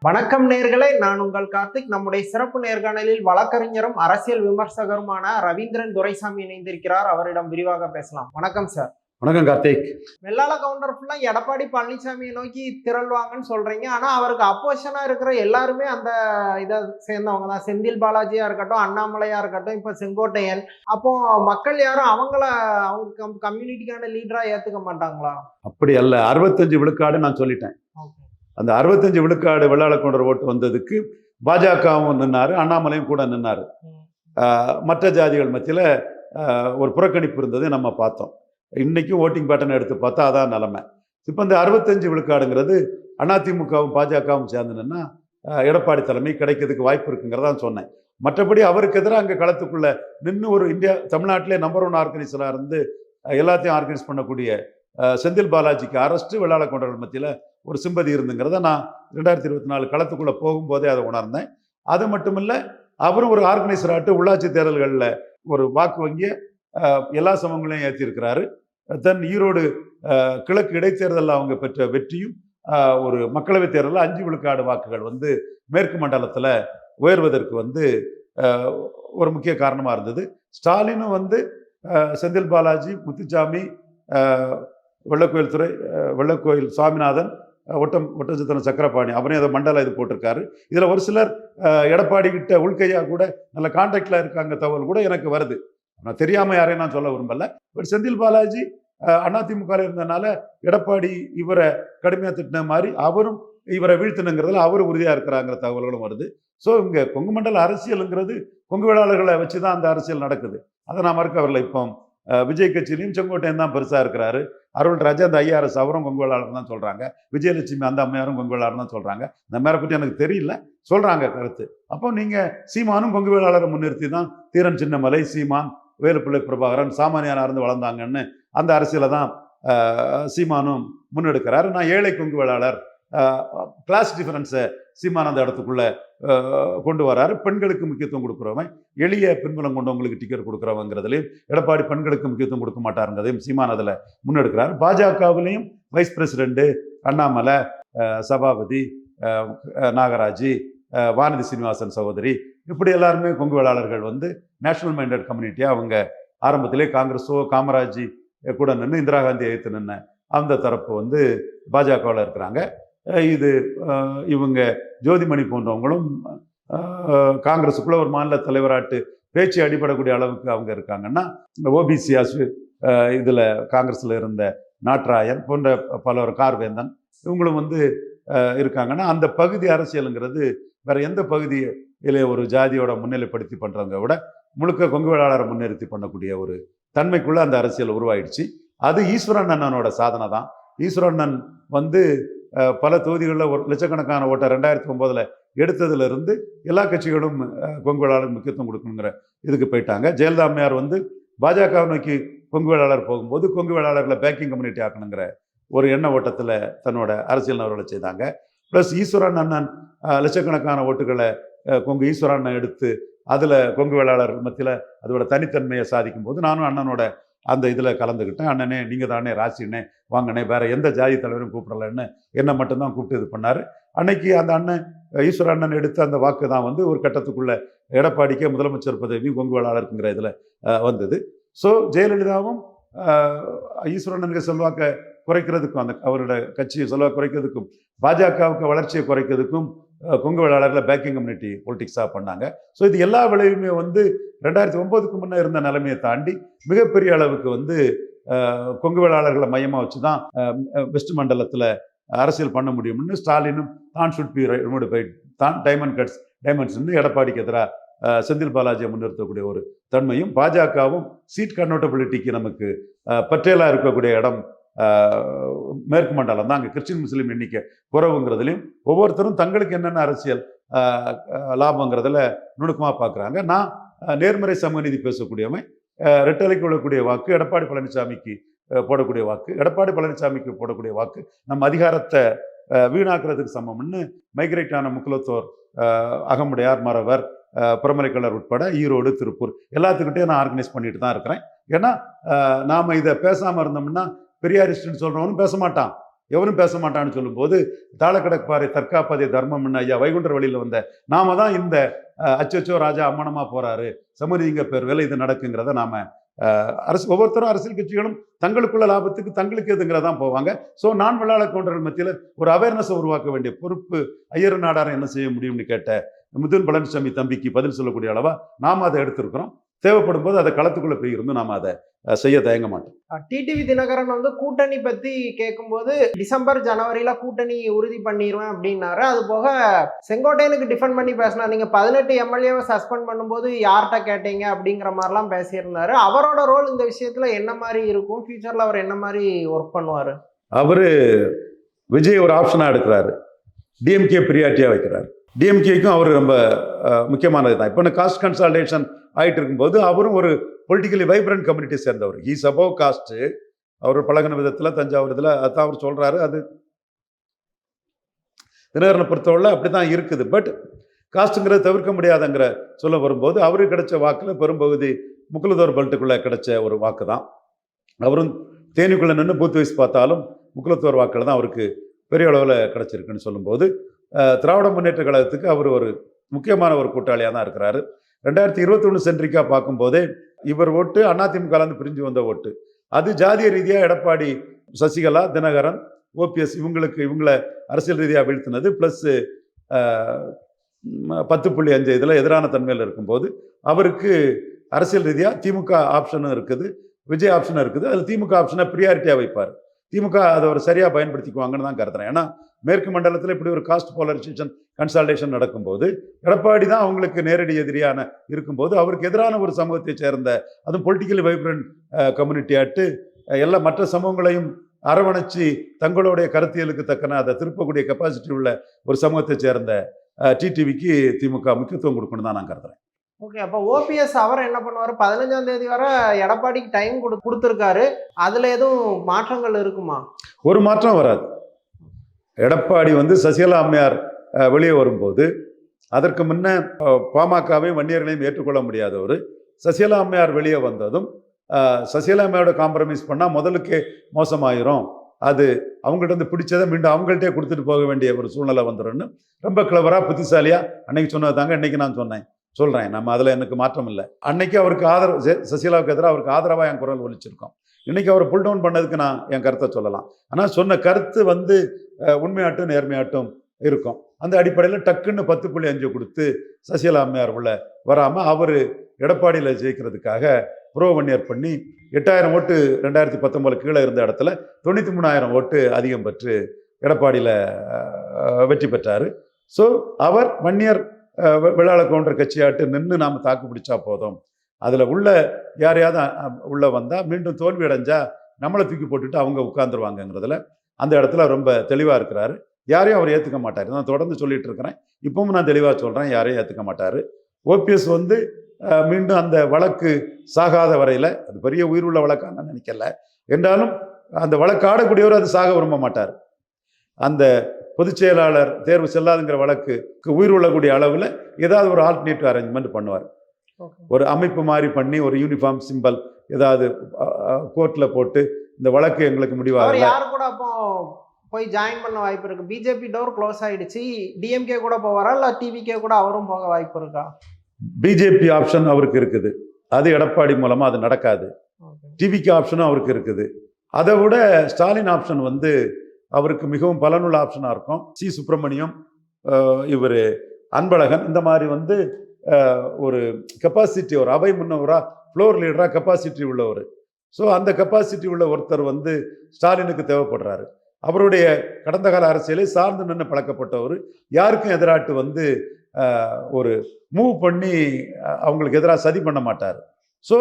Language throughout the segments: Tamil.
வணக்கம் நேர்களே, நான் உங்கள் கார்த்திக். நம்முடைய சிறப்பு நேர்காணலில் வழக்கறிஞரும் அரசியல் விமர்சகருமான ரவீந்திரன் துரைசாமி இணைந்திருக்கிறார். அவரிடம் விரிவாக பேசலாம். வணக்கம் சார். வணக்கம் கார்த்திக். வெள்ளாள கவுண்டர் ஃபுல்லா எடப்பாடி பழனிசாமியை நோக்கி திரள்வாங்கன்னு சொல்றீங்க. ஆனா அவருக்கு அப்போசிஷனா இருக்கிற எல்லாருமே அந்த இதை சேர்ந்தவங்க தான். செந்தில் பாலாஜியா இருக்கட்டும், அண்ணாமலையா இருக்கட்டும், இப்ப செங்கோட்டையன். அப்போ மக்கள் யாரும் அவங்க கம்யூனிட்டிக்கான லீடரா ஏத்துக்க மாட்டாங்களா? அப்படி அல்ல. 65 விழுக்காடு நான் சொல்லிட்டேன். அந்த 65 விழுக்காடு வெள்ளாள கவுண்டர் ஓட்டு வந்ததுக்கு பாஜகவும் நின்னாரு, அண்ணாமலையும் கூட நின்னாரு. மற்ற ஜாதிகள் மத்தியில ஒரு புறக்கணிப்பு இருந்தது நம்ம பார்த்தோம். இன்னைக்கும் ஓட்டிங் பேட்டர்ன் எடுத்து பார்த்தா அதான் நிலைமை. இப்போ இந்த 65 விழுக்காடுங்கிறது அதிமுகவும் பாஜகவும் சேர்ந்துன்னா எடப்பாடி தலைமை கிடைக்கிறதுக்கு வாய்ப்பு இருக்குங்கிறதான் சொன்னேன். மற்றபடி அவருக்கு எதிராக அங்கே களத்துக்குள்ள நின்று ஒரு தமிழ்நாட்டிலே நம்பர் 1 ஆர்கனைசராக இருந்து எல்லாத்தையும் ஆர்கனைஸ் பண்ணக்கூடிய செந்தில் பாலாஜிக்கு அரெஸ்ட் வெள்ளாள கவுண்டர்கள் மத்தியில் ஒரு சிம்பதி இருந்துங்கிறத நான் 2024 களத்துக்குள்ளே போகும்போதே அதை உணர்ந்தேன். அது மட்டும் இல்லை, அவரும் ஒரு ஆர்கனைசராட்டு உள்ளாட்சி தேர்தல்களில் ஒரு வாக்கு வங்கிய எல்லா சமங்களையும் ஏற்றிருக்கிறாரு. தென் ஈரோடு கிழக்கு இடைத்தேர்தலில் அவங்க பெற்ற வெற்றியும் ஒரு மக்களவைத் தேர்தலில் 5 விழுக்காடு வாக்குகள் மேற்கு மண்டலத்தில் உயர்வதற்கு ஒரு முக்கிய காரணமாக இருந்தது. ஸ்டாலினும் செந்தில் பாலாஜி, முத்துசாமி, வெள்ளக்கோயில் சுவாமிநாதன், ஒட்டச்சத்திரம் சக்கரபாணி, அவரே அதை மண்டல இது போட்டிருக்காரு. இதில் ஒரு சிலர் எடப்பாடி கிட்ட உள்கையா கூட நல்ல கான்டாக்டில் இருக்காங்க தகவல் கூட எனக்கு வருது. நான் தெரியாமல் யாரையும் நான் சொல்ல விரும்பல. பட் செந்தில் பாலாஜி அதிமுக இருந்ததுனால எடப்பாடி இவரை கடுமையாக திட்டின மாதிரி அவரும் இவரை வீழ்த்தினுங்கிறதுல அவரும் உறுதியாக இருக்கிறாங்கிற தகவல்களும் வருது. ஸோ இங்கே கொங்கு மண்டல அரசியலுங்கிறது கொங்கு வேளாளர்களை வச்சு தான் அந்த அரசியல் நடக்குது. அதை நான் மறுக்க வரல. இப்போ விஜய் கட்சியிலையும் செங்கோட்டையன் தான் பெருசாக இருக்கிறாரு. அருள்ராஜா அந்த ஐஆர்எஸ் அவரும் கொங்கு வேளாளர் தான் சொல்கிறாங்க. விஜயலட்சுமி அந்த அம்மையாரும் கொங்கு வேளாளர் தான் சொல்கிறாங்க. இந்த மேரை பற்றி எனக்கு தெரியல, சொல்கிறாங்க கருத்து. அப்போ நீங்கள் சீமானும் கொங்கு வேளாளரை முன்னிறுத்தி தான் தீரன் சின்னமலை, சீமான், வேலுப்பிள்ளை பிரபாகரன் சாமானியனாக இருந்து வளர்ந்தாங்கன்னு அந்த அரசியலை தான் சீமானும் முன்னெடுக்கிறாரு. நான் ஏழை கொங்கு வேளாளர், கிளாஸ் டிஃபரன்ஸை சீமான் அந்த இடத்துக்குள்ள கொண்டு வராரு. பெண்களுக்கு முக்கியத்துவம் கொடுக்குறவன், எளிய பின்புலம் கொண்டவங்களுக்கு டிக்கெட் கொடுக்குறவங்கிறதுலையும் எடப்பாடி பெண்களுக்கு முக்கியத்துவம் கொடுக்க மாட்டாருங்கிறதையும் சீமான் அதில் முன்னெடுக்கிறாரு. பாஜகவிலையும் வைஸ் பிரசிடென்ட் அண்ணாமலை, சபாபதி, நாகராஜ், வானதி சீனிவாசன் சகோதரி, இப்படி எல்லாருமே கொங்கு வேளாளர்கள் நேஷனல் மைண்டட் கம்யூனிட்டியாக அவங்க ஆரம்பத்திலே காங்கிரஸோ காமராஜ் கூட நின்று இந்திரா காந்தி எதிர்த்து நின்று அந்த தரப்பு பாஜகவில் இருக்கிறாங்க. இது இவங்க ஜோதிமணி போன்றவங்களும் காங்கிரஸுக்குள்ள ஒரு மாநில தலைவராட்டு பேச்சு அடிபடக்கூடிய அளவுக்கு அவங்க இருக்காங்கன்னா, ஓபிசி இதில் காங்கிரஸில் இருந்த நாட்ராயன் போன்ற பலர், கார்வேந்தன், இவங்களும் இருக்காங்கன்னா அந்த பகுதி அரசியலுங்கிறது வேற எந்த பகுதியிலே ஒரு ஜாதியோட முன்னிலைப்படுத்தி பண்ணுறவங்க விட முழுக்க கொங்கு வேளாளரை முன்னிறுத்தி பண்ணக்கூடிய ஒரு தன்மைக்குள்ள அந்த அரசியல் உருவாயிடுச்சு. அது ஈஸ்வரன் அண்ணனோட சாதனை தான். ஈஸ்வரன் அண்ணன் பல தொகுதிகளில் ஒரு லட்சக்கணக்கான ஓட்டை 2009 எடுத்ததுலேருந்து எல்லா கட்சிகளும் கொங்கு வேளாளர் முக்கியத்துவம் கொடுக்கணுங்கிற இதுக்கு போயிட்டாங்க. ஜெயலலிதா அம்மையார் பாஜக நோக்கி கொங்கு வேளாளர் போகும்போது கொங்கு வேளாளர்களை பேக்கிங் கம்யூனிட்டி ஆக்கணுங்கிற ஒரு எண்ண ஓட்டத்தில் தன்னோட அரசியல் நகர்வுகளை செய்தாங்க. ப்ளஸ் ஈஸ்வரன் அண்ணன் லட்சக்கணக்கான ஓட்டுகளை கொங்கு ஈஸ்வரன் அண்ணன் எடுத்து அதில் கொங்கு வேளாளர் மத்தியில் அதோட தனித்தன்மையை சாதிக்கும் போது நானும் அண்ணனோட அந்த இதில் கலந்துக்கிட்டேன். அண்ணனே நீங்கள் தானே ராசினே வாங்கண்ணே, வேற எந்த ஜாதி தலைவரும் கூப்பிடலன்னு என்னை மட்டும்தான் கூப்பிட்டு இது பண்ணார். அன்னைக்கு அந்த அண்ணன் ஈஸ்வர அண்ணன் எடுத்த அந்த வாக்கு தான் ஒரு கட்டத்துக்குள்ள எடப்பாடிக்கே முதலமைச்சர் பதவி கொங்கு வேளாளருக்குங்கிற இதில் வந்தது. ஸோ ஜெயலலிதாவும் ஈஸ்வரனுக்கு செல்வாக்கை குறைக்கிறதுக்கும், அந்த அவரோட கட்சியை செல்வாக்கு குறைக்கிறதுக்கும், பாஜகவுக்கு வளர்ச்சியை குறைக்கிறதுக்கும் கொங்கு வேளாளர்களை பேக்கிங் கம்யூனிட்டி பொலிட்டிக்ஸாக பண்ணாங்க. ஸோ இது எல்லா விளைவுமே 2009க்கு முன்னே இருந்த நிலைமையை தாண்டி மிகப்பெரிய அளவுக்கு கொங்கு வேளாளர்களை மையமாக வச்சு தான் வெஸ்ட் மண்டலத்தில் அரசியல் பண்ண முடியும்னு ஸ்டாலினும் தான் ஷுட் பி ரிமூவ்டு பை தான் டைமண்ட்ஸ்ன்னு எடப்பாடிக்கு எதிராக செந்தில் பாலாஜியை முன்னிறுத்தக்கூடிய ஒரு தன்மையும், பாஜகவும் சீட் கன்வெர்ட்டபிலிட்டிக்கு நமக்கு பற்றேலாக இருக்கக்கூடிய இடம் மேற்கு மண்டலம் தான். அங்கே கிறிஸ்டின் முஸ்லீம் எண்ணிக்கை குறைவுங்கிறதுலையும் ஒவ்வொருத்தரும் தங்களுக்கு என்னென்ன அரசியல் லாபங்கிறதுல நுணுக்கமாக பார்க்குறாங்க. நான் நேர்மறை சமூக நீதி பேசக்கூடியவன், ரெட்டலைக்கு விழக்கூடிய வாக்கு எடப்பாடி பழனிசாமிக்கு போடக்கூடிய வாக்கு, எடப்பாடி பழனிசாமிக்கு போடக்கூடிய வாக்கு நம்ம அதிகாரத்தை வீணாக்குறதுக்கு சமம்னு மைக்ரேட் ஆன முக்குலத்தோர், அகமுடையார், மறவர், புறமலைக்கலர் உட்பட ஈரோடு, திருப்பூர் எல்லாத்துக்கிட்டையும் நான் ஆர்கனைஸ் பண்ணிட்டு தான் இருக்கிறேன். ஏன்னா நாம் இதை பேசாமல் இருந்தோம்னா பெரியாரிஸ்ட்னு சொல்கிறவனும் பேச மாட்டான், எவரும் பேச மாட்டான்னு சொல்லும்போது தாளக்கடற்பாறை தற்காப்பதே தர்மம்னு ஐயா வைகுண்டர் வழியில் வந்த நாம தான் இந்த அச்சோ ராஜா அம்மனமா போறாரு சமூதிங்க பேர் வேலை இது நடக்குங்கிறத நாம அரசு ஒவ்வொருத்தரும் அரசியல் கட்சிகளும் தங்களுக்குள்ள லாபத்துக்கு தங்களுக்கு எதுங்கிறதான் போவாங்க. ஸோ நான் வெள்ளாள கவுண்டர்கள் மத்தியில் ஒரு அவேர்னஸை உருவாக்க வேண்டிய பொறுப்பு ஐயர் நாடாரம் என்ன செய்ய முடியும்னு கேட்ட மிதுன் பழனிசாமி தம்பிக்கு பதில் சொல்லக்கூடிய அளவா நாம் அதை எடுத்திருக்கிறோம். தேவைப்படும் போது அதை களத்துக்குள்ள போய் இருந்து நாம் அதை செய்ய தயங்க மாட்டோம். டிடிவி தினகரன் வந்து கூட்டணி பத்தி கேட்கும்போது டிசம்பர் ஜனவரியில கூட்டணி உறுதி பண்ணிடுவேன் அப்படின்னாரு. அது போக செங்கோட்டையனுக்கு டிஃபெண்ட் பண்ணி பேசினார். நீங்க 18 எம்எல்ஏவை சஸ்பெண்ட் பண்ணும்போது யார்கிட்ட கேட்டீங்க அப்படிங்கிற மாதிரிலாம் பேசியிருந்தாரு. அவரோட ரோல் இந்த விஷயத்துல என்ன மாதிரி இருக்கும்? ஃபியூச்சர்ல அவர் என்ன மாதிரி ஒர்க் பண்ணுவாரு? அவரு விஜய் ஒரு ஆப்ஷனா எடுக்கிறாரு, டிஎம்கே பிரியாரிட்டியா வைக்கிறாரு. டிஎம்கேக்கும் அவர் ரொம்ப முக்கியமானது தான். இப்போ காஸ்ட் கன்சால்டேஷன் ஆகிட்டு இருக்கும்போது அவரும் ஒரு பொலிட்டிக்கலி வைப்ரண்ட் கம்யூனிட்டி சேர்ந்தவர். Is above caste. அவர் பழகின விதத்தில் தஞ்சாவூர் இதில் அதான் அவர் சொல்கிறாரு. அது தினகரனை பொறுத்தவரை அப்படி தான் இருக்குது. பட் காஸ்ட்டுங்கிறத தவிர்க்க முடியாதுங்கிற சொல்ல வரும்போது அவருக்கு கிடைச்ச வாக்கில் பெரும்பகுதி முக்குலத்தோர் பெல்ட்டுக்குள்ளே கிடைச்ச ஒரு வாக்கு தான். அவரும் தேனிக்குள்ளே நின்று பூத் வைஸ் பார்த்தாலும் முக்குலத்தோர் வாக்கில் தான் அவருக்கு பெரிய அளவில் கிடச்சிருக்குன்னு சொல்லும்போது திராவிட முன்னேற்ற கழகத்துக்கு அவர் ஒரு முக்கியமான ஒரு கூட்டாளியாக தான் இருக்கிறாரு. 2021 சென்ட்ரிக்காக பார்க்கும்போதே இவர் ஓட்டு அதிமுகலேருந்து பிரிஞ்சு வந்த ஓட்டு அது ஜாதிய ரீதியாக எடப்பாடி, சசிகலா, தினகரன், ஓபிஎஸ் இவங்களை அரசியல் ரீதியாக வீழ்த்தினது ப்ளஸ் 10.5 இதில் எதிரான தன்மையில் இருக்கும்போது அவருக்கு அரசியல் ரீதியாக திமுக ஆப்ஷனும் இருக்குது, விஜய் ஆப்ஷனும் இருக்குது. அதில் திமுக ஆப்ஷனை ப்ரியாரிட்டியாக வைப்பார். திமுக அதை ஒரு சரியாக பயன்படுத்திக்குவாங்கன்னு தான் கருதுறேன். ஏன்னா மேற்கு மண்டலத்தில் இப்படி ஒரு காஸ்ட் போலரைசேஷன் கன்சால்டேஷன் நடக்கும்போது எடப்பாடி தான் அவங்களுக்கு நேரடி எதிரியான இருக்கும்போது அவருக்கு எதிரான ஒரு சமூகத்தை சேர்ந்த அதுவும் பொலிட்டிக்கலி வைப்ரண்ட் கம்யூனிட்டியாட்டு எல்லா மற்ற சமூகங்களையும் அரவணைச்சு தங்களுடைய கருத்தியலுக்கு தக்கன அதை திருப்பக்கூடிய கெப்பாசிட்டி உள்ள ஒரு சமூகத்தை சேர்ந்த டிடிவிக்கு திமுக முக்கியத்துவம் கொடுக்கணும் தான் நான் கருதுறேன். ஓகே, அப்போ ஓபிஎஸ் அவர் என்ன பண்ணுவார்? 15ஆம் தேதி வரை எடப்பாடிக்கு டைம் கொடுத்துருக்காரு. அதில் எதுவும் மாற்றங்கள் இருக்குமா? ஒரு மாற்றம் வராது. எடப்பாடி சசிகலா அம்மையார் வெளியே வரும்போது அதற்கு முன்ன பாமகவையும் வன்னியர்களையும் ஏற்றுக்கொள்ள முடியாதவர் சசிகலா அம்மையார் வெளியே வந்ததும் சசிகலா அம்மையோட காம்ப்ரமைஸ் பண்ணால் முதலுக்கே மோசமாயிரும், அது அவங்கள்ட்ட பிடிச்சதை மீண்டும் அவங்கள்ட்டே கொடுத்துட்டு போக வேண்டிய ஒரு சூழ்நிலை வந்துடும்னு ரொம்ப கிளவராக புத்திசாலியாக அன்னைக்கு சொன்னது தாங்க இன்னைக்கு நான் சொல்கிறேன். நம்ம அதில் எனக்கு மாற்றம் இல்லை. அன்னைக்கு அவருக்கு ஆதரவு சசிகலாவுக்கு எதிராக அவருக்கு ஆதரவாக என் குரல் ஒலிச்சிருக்கோம். இன்னைக்கு அவர் புல் டவுன் பண்ணதுக்கு நான் என் கருத்தை சொல்லலாம். ஆனால் சொன்ன கருத்து உண்மையாட்டும் நேர்மையாட்டும் இருக்கும். அந்த அடிப்படையில் டக்குன்னு 10.5 கொடுத்து சசிகலா அம்மையார் உள்ள வராமல் அவர் எடப்பாடியில் ஜெயிக்கிறதுக்காக புரோவன்னியர் பண்ணி 8000 ஓட்டு 2019 கீழே இருந்த இடத்துல 93,000 ஓட்டு அதிகம் பெற்று எடப்பாடியில் வெற்றி பெற்றார். ஸோ அவர் வன்னியர் வெள்ளாள கவுண்டர் கட்சியாட்டு நின்று நாம் தாக்கு பிடிச்சா போதும், அதில் உள்ள யாரையாவது உள்ள வந்தால் மீண்டும் தோல்வி அடைஞ்சா நம்மளை தூக்கி போட்டுட்டு அவங்க உட்கார்ந்துருவாங்கங்கிறதுல அந்த இடத்துல ரொம்ப தெளிவாக இருக்கிறாரு. யாரையும் அவர் ஏற்றுக்க மாட்டார். நான் தொடர்ந்து சொல்லிட்டு இருக்கிறேன், இப்பவும் நான் தெளிவாக சொல்கிறேன், யாரையும் ஏற்றுக்க மாட்டார். ஓபிஎஸ் மீண்டும் அந்த வழக்கு சாகாத வரையில், அது பெரிய உயிர் உள்ள வழக்காக நான் நினைக்கல என்றாலும் அந்த வழக்கு ஆடக்கூடியவர் அது சாக விரும்ப மாட்டார். அந்த பொதுச் செயலாளர் தேர்வு செல்லாதுங்கிற வழக்குக்கு உயிர் உள்ளக்கூடிய அளவில் ஏதாவது ஒரு ஆல்டர்னேட்டிவ் அரேஞ்ச்மெண்ட் பண்ணுவார். ஒரு அமைப்பு மாதிரி பண்ணி ஒரு யூனிஃபார்ம் சிம்பல் ஏதாவது கோர்ட்டில் போட்டு இந்த வழக்கு எங்களுக்கு முடிவாக யார் கூட அப்போ போய் ஜாயின் பண்ண வாய்ப்பு இருக்கு? பிஜேபி டோர் க்ளோஸ் ஆயிடுச்சு, டிஎம்கே கூட போவாரா இல்லை டிவிகே கூட அவரும் போக வாய்ப்பு இருக்கா? பிஜேபி ஆப்ஷன் அவருக்கு இருக்குது, அது எடப்பாடி மூலமாக அது நடக்காது. டிவிகே ஆப்ஷனும் அவருக்கு இருக்குது. அதை விட ஸ்டாலின் ஆப்ஷன் அவருக்கு மிகவும் பலனுள்ள ஆப்ஷனாக இருக்கும். சி சுப்பிரமணியம், இவர் அன்பழகன், இந்த மாதிரி ஒரு கெப்பாசிட்டி, ஒரு அவை முன்னவராக ஃப்ளோர் லீடராக கெப்பாசிட்டி உள்ளவர். ஸோ அந்த கெப்பாசிட்டி உள்ள ஒருத்தர் ஸ்டாலினுக்கு தேவைப்படுறாரு. அவருடைய கடந்த கால அரசியலை சார்ந்து நின்று பழக்கப்பட்டவர், யாருக்கும் எதிராட்டு ஒரு மூவ் பண்ணி அவங்களுக்கு எதிராக சதி பண்ண மாட்டார். ஸோ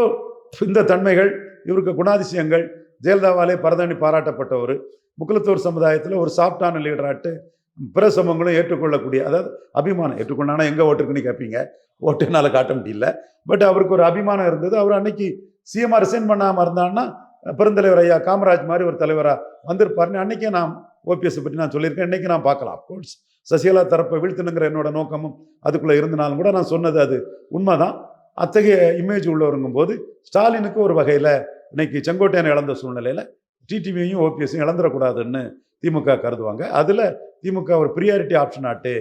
இந்த தன்மைகள் இவருக்கு குணாதிசயங்கள். ஜெயலலிதாவாலே பரதணி பாராட்டப்பட்டவர், முக்குலத்தோர் சமுதாயத்தில் ஒரு சாஃப்டான லீடராட்டு பிற சமூகங்களும் ஏற்றுக்கொள்ளக்கூடிய, அதாவது அபிமானம் ஏற்றுக்கொண்டானா எங்கே ஓட்டுருக்குன்னு கேட்பீங்க, ஓட்டுனால காட்ட முடியல. பட் அவருக்கு ஒரு அபிமானம் இருந்தது. அவர் அன்னைக்கு சிஎம்ஆர் ரிசைன் பண்ணாமல் இருந்தான்னா பெருந்தலைவர் ஐயா காமராஜ் மாதிரி ஒரு தலைவராக வந்திருப்பாருன்னு அன்னைக்கே நான் ஓபிஎஸ் பற்றி நான் சொல்லியிருக்கேன். இன்றைக்கி நான் பார்க்கலாம். அப்கோர்ஸ் சசிகலா தரப்பை வீழ்த்தணுங்கிற என்னோட நோக்கமும் அதுக்குள்ளே இருந்தனாலும் கூட நான் சொன்னது அது உண்மைதான். அத்தகைய இமேஜ் உள்ளவருங்கும் போது ஸ்டாலினுக்கு ஒரு வகையில் இன்னைக்கு செங்கோட்டையனை இழந்த சூழ்நிலையில் டிடிவியையும் ஓபிஎஸ்ஸையும் இழந்துடக்கூடாதுன்னு திமுக கருதுவாங்க. அதில் திமுக ஒரு ப்ரியாரிட்டி ஆப்ஷன் ஆட்டு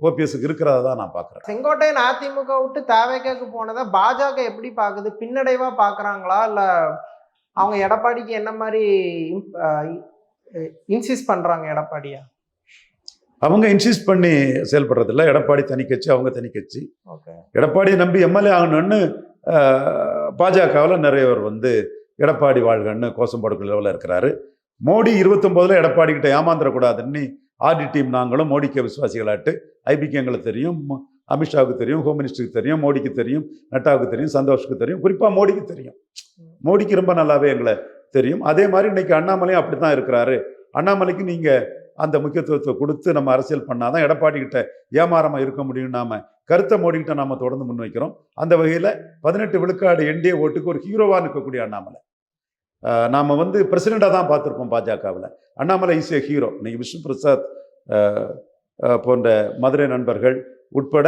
ஓபிஎஸ்க்கு இருக்கிறதா தான் நான் பார்க்குறேன். செங்கோட்டையன் அதிமுக விட்டு தவேகாக்கு போனதை பாஜக எப்படி பாக்குது? பின்னடைவா பாக்குறாங்களா, இல்ல அவங்க எடப்பாடிக்கு என்ன மாதிரி இன்சிஸ்ட் பண்றாங்க எடப்பாடியா? அவங்க இன்சிஸ்ட் பண்ணி செயல்படுறதில்ல. எடப்பாடி தனி கட்சி, அவங்க தனி கட்சி. ஓகே. எடப்பாடியை நம்பி எம்எல்ஏ ஆகணும்னு பாஜகவில் நிறைய பேர் வந்து எடப்பாடி வாழ்கன்னு கோசம்பாடு லெவலில் இருக்கிறாரு. மோடி 29 எடப்பாடி கிட்ட ஏமாந்துடக்கூடாதுன்னு ஆர்டி டீம் நாங்களும் மோடிக்கு விசுவாசிகளாட்டு. ஐபிக்கு எங்களுக்கு தெரியும், அமித்ஷாவுக்கு தெரியும், ஹோம் மினிஸ்டருக்கு தெரியும், மோடிக்கு தெரியும், நட்டாவுக்கு தெரியும், சந்தோஷுக்கு தெரியும், குறிப்பாக மோடிக்கு தெரியும். மோடிக்கு ரொம்ப நல்லாவே எங்களை தெரியும். அதே மாதிரி இன்னைக்கு அண்ணாமலையும் அப்படி தான் இருக்கிறாரு. அண்ணாமலைக்கு நீங்கள் அந்த முக்கியத்துவத்தை கொடுத்து நம்ம அரசியல் பண்ணாதான் எடப்பாடி கிட்ட ஏமாறாம இருக்க முடியும். நாம கருத்தை மோடிக்கிட்ட நாம தொடர்ந்து முன்வைக்கிறோம். அந்த வகையில் 18 விழுக்காடு என்டிஏ ஓட்டுக்கு ஒரு ஹீரோவா நிற்கக்கூடிய அண்ணாமலை. நாம வந்து பிரசிடெண்டாக தான் பார்த்துருப்போம் பாஜகவில். Annamalai is a hero. இன்னைக்கு விஷ்ணு பிரசாத் போன்ற மதுரை நண்பர்கள் உட்பட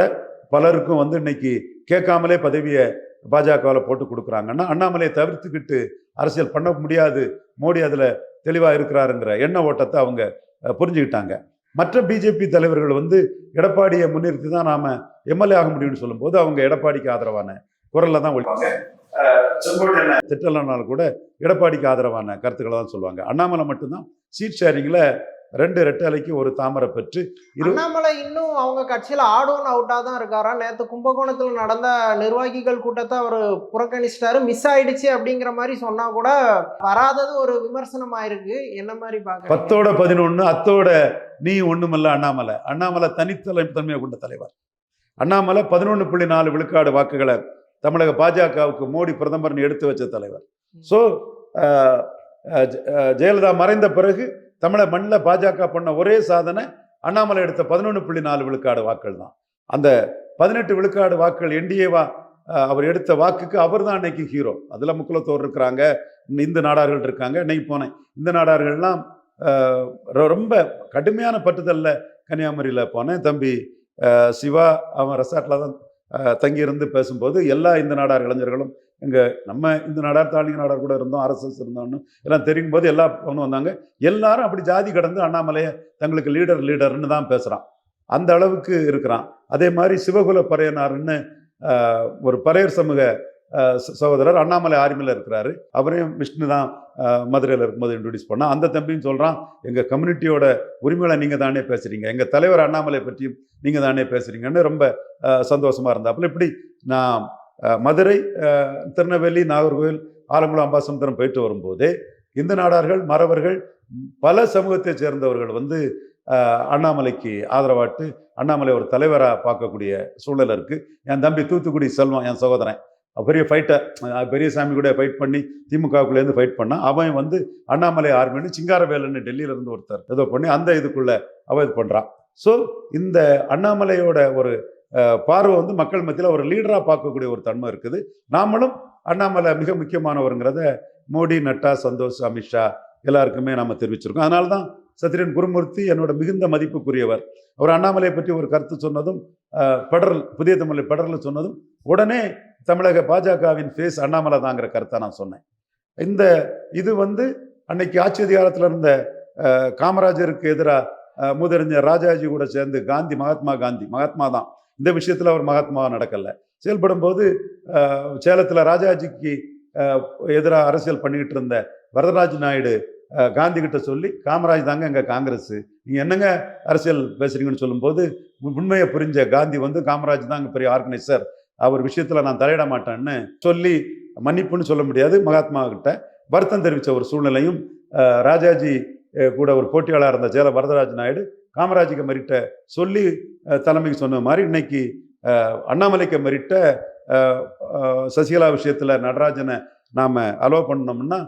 பலருக்கும் வந்து இன்னைக்கு கேட்காமலே பதவியை பாஜகவில் போட்டு கொடுக்குறாங்கன்னா அண்ணாமலையை தவிர்த்துக்கிட்டு அரசியல் பண்ண முடியாது, மோடி அதில் தெளிவாக இருக்கிறாருங்கிற எண்ண ஓட்டத்தை அவங்க புரிஞ்சுக்கிட்டாங்க. மற்ற பிஜேபி தலைவர்கள் வந்து எடப்பாடியை முன்னிறுத்தி தான் நாம எம்எல்ஏ ஆக முடியும்னு சொல்லும்போது அவங்க எடப்பாடிக்கு ஆதரவான குரல்ல தான் ஒழிப்பாங்க. திட்டலனாலும் கூட எடப்பாடிக்கு ஆதரவான கருத்துக்களை தான் சொல்லுவாங்க. அண்ணாமலை மட்டும்தான் சீட் ஷேரிங்ல 2 ரெட்டலைக்கு ஒரு தாமரை பெற்று. அண்ணாமலை இன்னும் அவங்க கட்சியில ஆட் ஒன் அவுட்டா தான் இருக்காரா? நேத்து கும்பகோணத்துல நடந்த நிர்வாகிகள் கூட்டத்தை அவர் புறக்கணிச்சிட்டாரு, மிஸ் ஆயிடுச்சு அப்படிங்கிற மாதிரி சொன்னா கூட வராதது ஒரு விமர்சனம் ஆயிருக்கு. என்ன மாதிரி பாக்க? 10ஓட 11 அத்தோட நீ ஒண்ணுமல்ல அண்ணாமலை. அண்ணாமலை தனித்தன்மையை கொண்ட தலைவர். அண்ணாமலை 11.4 விழுக்காடு வாக்குகளை தமிழக பாஜகவுக்கு மோடி பிரதமர்னு எடுத்து வச்ச தலைவர். ஸோ ஜெயலலிதா மறைந்த பிறகு தமிழக மண்ணில் பாஜக பண்ண ஒரே சாதனை அண்ணாமலை எடுத்த 11.4 விழுக்காடு வாக்குகள் தான். அந்த 18 விழுக்காடு வாக்குகள் என்டிஏவா அவர் எடுத்த வாக்குக்கு அவர் தான் இன்னைக்கு ஹீரோ. அதில் முக்குலத்தோர் இருக்கிறாங்க, இந்து நாடார்கள் இருக்காங்க. இன்னைக்கு போனேன், இந்த நாடார்கள்லாம் ரொம்ப கடுமையான பட்டுதல்ல கன்னியாகுமரியில் போனேன். தம்பி சிவா அவன் ரெசார்ட்டில் தான் தங்கியிருந்து பேசும்போது எல்லா இந்த நாடார் இளைஞர்களும் இங்கே நம்ம இந்த நாடார் தாழ்நிலை நாடார் கூட இருந்தோம், RSS இருந்தோம்னு எல்லாம் தெரியும் போது எல்லா ஒன்று வந்தாங்க. எல்லாரும் அப்படி ஜாதி கடந்து அண்ணாமலையை தங்களுக்கு லீடர்னு தான் பேசுகிறான். அந்த அளவுக்கு இருக்கிறான். அதே மாதிரி சிவகுல பறையனார்னு ஒரு பறையர் சமூக சகோதரர் அண்ணாமலை ஆர்மியில் இருக்கிறாரு. அவரையும் விஷ்ணு தான் மதுரையில் இருக்கும்போது இன்ட்ரோடியூஸ் பண்ணால். அந்த தம்பின்னு சொல்கிறான், எங்கள் கம்யூனிட்டியோட உரிமைகளை நீங்கள் தானே பேசுகிறீங்க, எங்கள் தலைவர் அண்ணாமலை பற்றியும் நீங்கள் தானே பேசுகிறீங்கன்னு ரொம்ப சந்தோஷமாக இருந்தாப்புல. இப்படி நான் மதுரை, திருநெல்வேலி, நாகர்கோவில், ஆலங்குளம், அம்பாசமுத்திரம் போயிட்டு வரும்போதே இந்த நாடார்கள், மறவர்கள், பல சமூகத்தை சேர்ந்தவர்கள் வந்து அண்ணாமலைக்கு ஆதரவாட்டு அண்ணாமலை ஒரு தலைவராக பார்க்கக்கூடிய சூழல் இருக்குது. என் தம்பி தூத்துக்குடி செல்வம், என் சகோதரன், பெரிய ஃபைட்டர், பெரியசாமி கூட ஃபைட் பண்ணி திமுகவுக்குள்ளேருந்து ஃபைட் பண்ணான். அவன் வந்து அண்ணாமலை ஆர்மின்னு சிங்காரவேலன்னு டெல்லியிலேருந்து ஒருத்தர் ஏதோ பண்ணி அந்த இதுக்குள்ளே அவன் இது பண்ணுறான். ஸோ இந்த அண்ணாமலையோட ஒரு பார்வை வந்து மக்கள் மத்தியில் ஒரு லீடராக பார்க்கக்கூடிய ஒரு தன்மை இருக்குது. நாமளும் அண்ணாமலை மிக முக்கியமானவருங்கிறத மோடி, நட்டா, சந்தோஷ், அமித்ஷா எல்லாருக்குமே நாம் தெரிவிச்சிருக்கோம். அதனால தான் சத்ரியன் குருமூர்த்தி என்னோட மிகுந்த மதிப்புக்குரியவர். அவர் அண்ணாமலையை பற்றி ஒரு கருத்து சொன்னதும், பெடரல் புதிய தமிழ் பெடரல் சொன்னதும் உடனே தமிழக பாஜகவின் ஃபேஸ் அண்ணாமலை தாங்கிற கருத்தை நான் சொன்னேன். இந்த இது வந்து அன்னைக்கு ஆட்சி அதிகாரத்தில் இருந்த காமராஜருக்கு எதிராக மூதறிஞர் ராஜாஜி கூட சேர்ந்து காந்தி, மகாத்மா தான் இந்த விஷயத்தில் அவர் மகாத்மாவாக நடக்கலை. செயல்படும் போது சேலத்தில் ராஜாஜிக்கு எதிராக அரசியல் பண்ணிக்கிட்டு இருந்த வரதராஜ் நாயுடு காந்தி கிட்ட சொல்லி, காமராஜ் தாங்க எங்கள் காங்கிரஸ், நீங்கள் என்னங்க அரசியல் பேசுறீங்கன்னு சொல்லும்போது உண்மையை புரிஞ்ச காந்தி வந்து காமராஜ் தாங்க பெரிய ஆர்கனைசர், அவர் விஷயத்தில் நான் தலையிட மாட்டேன்னு சொல்லி மன்னிப்புன்னு சொல்ல முடியாது மகாத்மா கிட்ட வருத்தம் தெரிவித்த ஒரு சூழ்நிலையும், ராஜாஜி கூட ஒரு போட்டியாளராக இருந்த சேல வரதராஜ் நாயுடு காமராஜுக்கு மெரிட்ட சொல்லி தலைமைக்கு சொன்ன மாதிரி இன்னைக்கு அண்ணாமலைக்கு மெரிட்ட சசிகலா விஷயத்தில் நடராஜனை நாம் அலோவ் பண்ணோம்னா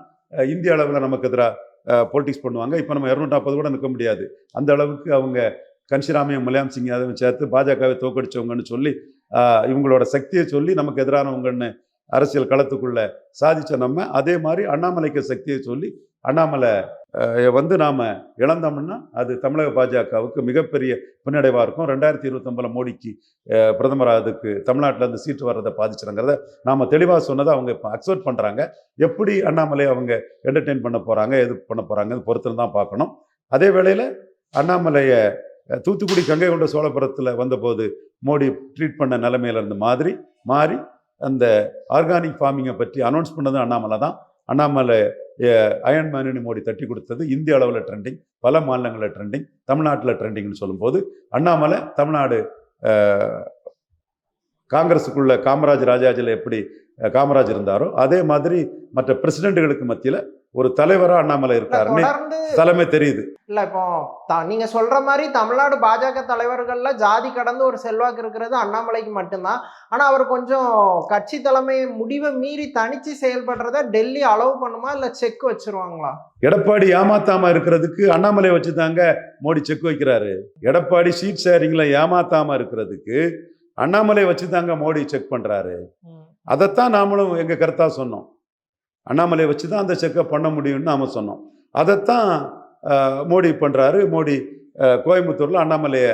இந்திய அளவில் நமக்கு எதிராக பொலிட்டிக்ஸ் பண்ணுவாங்க. இப்போ நம்ம 240 கூட நிற்க முடியாது. அந்த அளவுக்கு அவங்க கன்ஷிராமையும் முலாயம் சிங் யாதவும் சேர்த்து பாஜகவை தோக்கடிச்சவங்கன்னு சொல்லி இவங்களோட சக்தியை சொல்லி நமக்கு எதிரானவங்கன்னு அரசியல் களத்துக்குள்ள சாதிச்ச நம்ம அதே மாதிரி அண்ணாமலைக்கு சக்தியை சொல்லி அண்ணாமலை வந்து நாம் இழந்தோம்னா அது தமிழக பாஜகவுக்கு மிகப்பெரிய பின்னடைவாக இருக்கும். 2029 மோடிக்கு பிரதமராக தமிழ்நாட்டில் சீட்டு வர்றதை பாதிச்சிருங்கிறத நாம் தெளிவாக சொன்னதை அவங்க இப்போ அக்செப்ட் பண்ணுறாங்க. எப்படி அண்ணாமலை அவங்க என்டர்டெயின் பண்ண போகிறாங்க, எது பண்ண போகிறாங்க பொறுத்துன்னு தான் பார்க்கணும். அதே வேளையில் அண்ணாமலையை தூத்துக்குடி கங்கை கொண்ட சோழபுரத்தில் வந்தபோது மோடி ட்ரீட் பண்ண நிலைமையில இருந்து மாறி அந்த ஆர்கானிக் ஃபார்மிங்கை பற்றி அனௌன்ஸ் பண்ணதும் அண்ணாமலை தான். அண்ணாமலை அயன் மேனு மோடி தட்டி கொடுத்தது இந்திய அளவில் ட்ரெண்டிங், பல மாநிலங்களில் ட்ரெண்டிங், தமிழ்நாட்டில் ட்ரெண்டிங்னு சொல்லும்போது அண்ணாமலை தமிழ்நாடு காங்கிரஸுக்குள்ள காமராஜ் ராஜாஜில் எப்படி காமராஜ் இருந்தாரோ அதே மாதிரி மற்ற பிரசிடென்ட்களுக்கு மத்தியில் ஒரு தலைவராக அண்ணாமலை இருக்காருன்னு தலைமை தெரியுது. இல்ல இப்போ நீங்க சொல்ற மாதிரி தமிழ்நாடு பாஜக தலைவர்கள்ல ஜாதி கடந்து ஒரு செல்வாக்கு இருக்கிறது அண்ணாமலைக்கு மட்டும்தான். ஆனா அவர் கொஞ்சம் கட்சி தலைமை முடிவை மீறி தனிச்சு செயல்படுறத டெல்லி அலோவ் பண்ணுமா இல்ல செக் வச்சிருவாங்களா? எடப்பாடி ஏமாத்தாம இருக்கிறதுக்கு அண்ணாமலை வச்சுதாங்க மோடி செக் வைக்கிறாரு. எடப்பாடி சீட் ஷேரிங்ல ஏமாத்தாம இருக்கிறதுக்கு அண்ணாமலை வச்சுதாங்க மோடி செக் பண்றாரு. அதைத்தான் நாமளும் எங்க கருத்தா சொன்னோம். அண்ணாமலை வச்சுதான் அந்த செக்கை பண்ண முடியும்னு நாம சொன்னோம். அதைத்தான் மோடி பண்றாரு. மோடி கோயம்புத்தூர்ல அண்ணாமலையை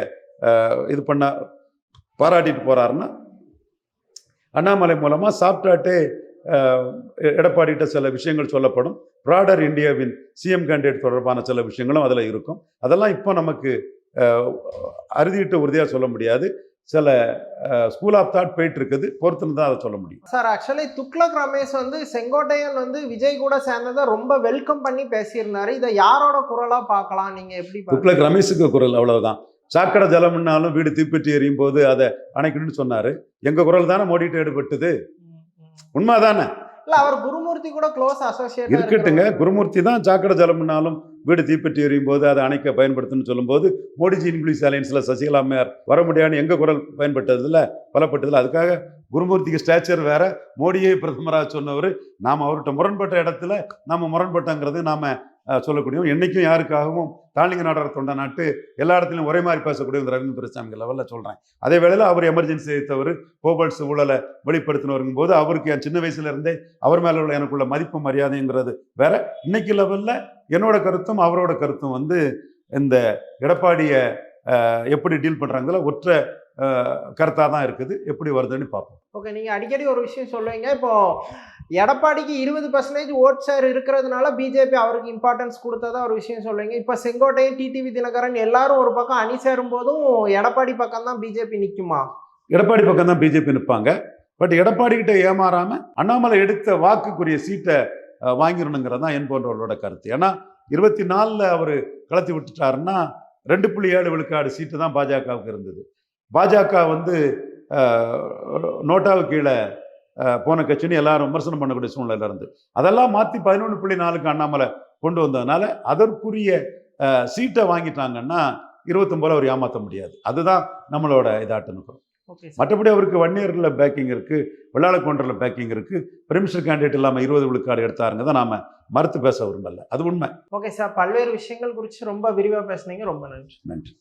இது பண்ண பாராட்டிட்டு போறாருன்னா அண்ணாமலை மூலமா சாப்பிட்டாட்டே எடப்பாடிகிட்ட சில விஷயங்கள் சொல்லப்படும். ப்ராடர் இந்தியாவின் சிஎம் கேண்டிடேட் தொடர்பான சில விஷயங்களும் அதில் இருக்கும். அதெல்லாம் இப்போ நமக்கு அறுதிட்டு உறுதியாக சொல்ல முடியாது. சில ஸ்கூல் ஆஃப் தாட் போயிட்டு இருக்குது, பொறுத்துன்னு தான் அதை சொல்ல முடியும். சார் ஆக்சுவலி துக்ளக் ரமேஷ் செங்கோட்டையன் விஜய் கூட சேர்ந்ததை ரொம்ப வெல்கம் பண்ணி பேசியிருந்தாரு. இதை யாரோட குரலா பார்க்கலாம் நீங்க எப்படி? துக்ளக் ரமேஷுக்கு குரல் அவ்வளவுதான். சாக்கடை ஜலம்னாலும் வீடு தீப்பெட்டி எரியும் போது அதை அணைக்கணும்னு சொன்னாரு. எங்க குரல் தானே மோடிட்டு எடுபட்டது, உண்மைதானே? இல்ல அவர் குருமூர்த்தி கூட க்ளோஸ் அசோசியேட் இருக்கட்டுங்க. குருமூர்த்தி தான் சாக்கடை ஜலம்னாலும் வீடு தீப்பெட்டி எறியும் போது அதை அணைக்க பயன்படுத்துன்னு சொல்லும்போது மோடிஜி இங்கிலீஷ் அலையன்ஸ்ல சசிகலா அம்மையார் வர முடியாதுன்னு எங்க குரல் பயன்பட்டதில்ல, பலப்பட்டதில்ல. அதுக்காக குருமூர்த்திக்கு ஸ்டாச்சர் வேற, மோடியை பிரதமராக சொன்னவர். நாம் அவர்கிட்ட முரண்பட்ட இடத்துல நாம முரண்பட்டங்கிறது நாம சொல்லக்கூடியவும், என்னைக்கும் யாருக்காகவும் தாளிங்க நாடார தொண்டை நாட்டு எல்லா இடத்துலையும் ஒரே மாதிரி பேசக்கூடிய ரவீந்திர துரைசாமி லெவலில் சொல்கிறேன். அதே வேளையில் அவர் எமர்ஜென்சி எடுத்தவர், போபல்ஸ் ஊழலை வெளிப்படுத்தினவருங்கும் போது அவருக்கு என் சின்ன வயசுல இருந்தே அவர் மேலே உள்ள எனக்குள்ள மதிப்பு மரியாதைங்கிறது வேற. இன்னைக்கு லெவலில் என்னோட கருத்தும் அவரோட கருத்தும் இந்த எடப்பாடியை எப்படி டீல் பண்ணுறாங்களோ ஒற்றை கருத்தாக தான் இருக்குது. எப்படி வருதுன்னு பார்ப்போம். ஓகே, நீங்கள் அடிக்கடி ஒரு விஷயம் சொல்லுவீங்க, இப்போ எடப்பாடிக்கு 20% ஓட் ஷேர் இருக்கிறதுனால பிஜேபி அவருக்கு இம்பார்ட்டன்ஸ் கொடுத்ததா ஒரு விஷயம் சொல்லுவீங்க. இப்போ செங்கோட்டையன், டிடிவி தினகரன் எல்லாரும் ஒரு பக்கம் அணி சேரும் போதும் எடப்பாடி பக்கம் தான் பிஜேபி நிற்குமா? எடப்பாடி பக்கம் தான் பிஜேபி நிற்பாங்க. பட் எடப்பாடி கிட்ட ஏமாறாம அண்ணாமலை எடுத்த வாக்குக்குரிய சீட்டை வாங்கிடணுங்கிறது தான் என் போன்றவர்களோட கருத்து. ஏன்னா 24 அவர் கலத்தி விட்டுட்டாருன்னா 2.7 விழுக்காடு சீட்டு தான் பாஜகவுக்கு இருந்தது. பாஜக நோட்டாவுக்கு கீழே போன கட்சின்னு எல்லாரும் விமர்சனம் பண்ணக்கூடிய சூழ்நிலையில இருந்து அதெல்லாம் மாற்றி 11.4க்கு அண்ணாமலை கொண்டு வந்ததுனால அதற்குரிய சீட்டை வாங்கிட்டாங்கன்னா 29 அவர் ஏமாற்ற முடியாது. அதுதான் நம்மளோட இதாட்டுன்னு. மற்றபடி அவருக்கு வன்னியர்களில் பேக்கிங் இருக்கு, வெள்ளாளக்கொண்டரில் பேக்கிங் இருக்கு. பிரிமினிஸ்டர் கேண்டிடேட் இல்லாமல் 20 விழுக்காடு எடுத்தாருங்க தான் நாம மறுத்து பேச விரும்பல. அது உண்மை. ஓகே சார், பல்வேறு விஷயங்கள் குறித்து ரொம்ப விரிவாக பேசுனீங்க. ரொம்ப நன்றி.